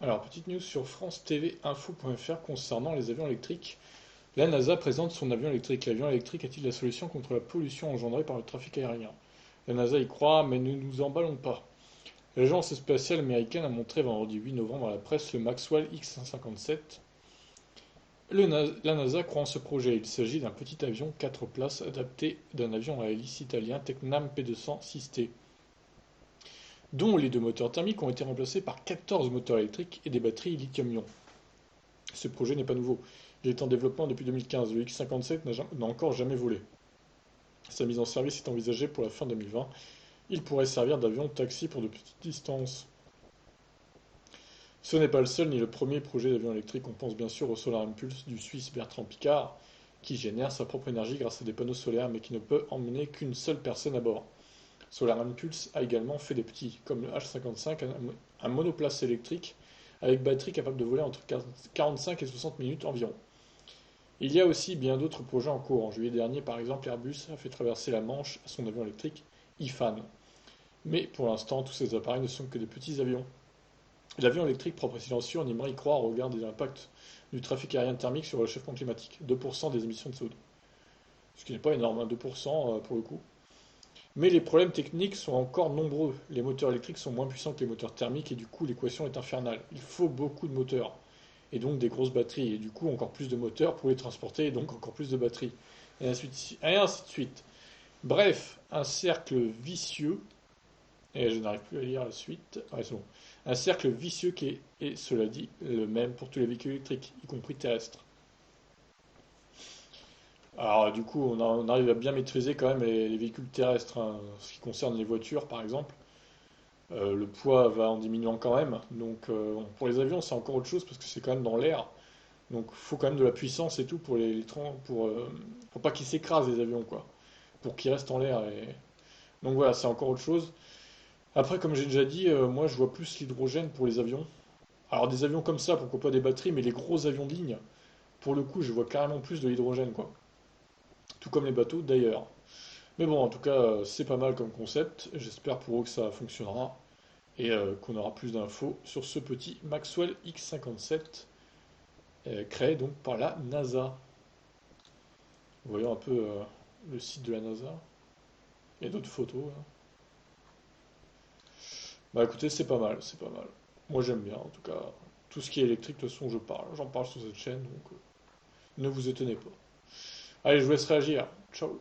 Alors, petite news sur France TV Info.fr concernant les avions électriques. La NASA présente son avion électrique. L'avion électrique est-il la solution contre la pollution engendrée par le trafic aérien? La NASA y croit, mais ne nous emballons pas. L'agence spatiale américaine a montré vendredi 8 novembre à la presse le Maxwell X-157. La NASA croit en ce projet. Il s'agit d'un petit avion 4 places adapté d'un avion à hélice italien Tecnam P200 6T, dont les deux moteurs thermiques ont été remplacés par 14 moteurs électriques et des batteries lithium-ion. Ce projet n'est pas nouveau. Il est en développement depuis 2015. Le X-57 n'a encore jamais volé. Sa mise en service est envisagée pour la fin 2020. Il pourrait servir d'avion taxi pour de petites distances. Ce n'est pas le seul ni le premier projet d'avion électrique. On pense bien sûr au Solar Impulse du Suisse Bertrand Piccard, qui génère sa propre énergie grâce à des panneaux solaires mais qui ne peut emmener qu'une seule personne à bord. Solar Impulse a également fait des petits, comme le H55, un monoplace électrique avec batterie capable de voler entre 45 et 60 minutes environ. Il y a aussi bien d'autres projets en cours. En juillet dernier, par exemple, Airbus a fait traverser la Manche à son avion électrique IFAN. Mais pour l'instant, tous ces appareils ne sont que des petits avions. L'avion électrique propre et silencieux, on aimerait y croire au regard des impacts du trafic aérien thermique sur le réchauffement climatique. 2% des émissions de CO2. Ce qui n'est pas énorme, 2% pour le coup. Mais les problèmes techniques sont encore nombreux. Les moteurs électriques sont moins puissants que les moteurs thermiques et du coup l'équation est infernale. Il faut beaucoup de moteurs et donc des grosses batteries et du coup encore plus de moteurs pour les transporter et donc encore plus de batteries. Et ainsi de suite. Bref, un cercle vicieux, et je n'arrive plus à lire la suite. Ouais, c'est bon. Un cercle vicieux qui est, et cela dit, le même pour tous les véhicules électriques, y compris terrestres. Alors du coup, on arrive à bien maîtriser quand même les véhicules terrestres, hein, ce qui concerne les voitures par exemple. Le poids va en diminuant quand même. Donc pour les avions, c'est encore autre chose parce que c'est quand même dans l'air. Donc il faut quand même de la puissance et tout pour pour pas qu'ils s'écrasent les avions quoi, pour qu'ils restent en l'air. Donc voilà, c'est encore autre chose. Après, comme j'ai déjà dit, moi je vois plus l'hydrogène pour les avions. Alors des avions comme ça, pourquoi pas des batteries, mais les gros avions de ligne, pour le coup, je vois carrément plus de l'hydrogène quoi. Tout comme les bateaux d'ailleurs. Mais bon, en tout cas, c'est pas mal comme concept. J'espère pour eux que ça fonctionnera et qu'on aura plus d'infos sur ce petit Maxwell X-57 créé donc par la NASA. Voyons un peu le site de la NASA. Il y a d'autres photos, hein. Bah écoutez, c'est pas mal, c'est pas mal. Moi j'aime bien en tout cas. Tout ce qui est électrique, de toute façon, je parle. J'en parle sur cette chaîne, donc ne vous étonnez pas. Allez, je vous laisse réagir. Ciao.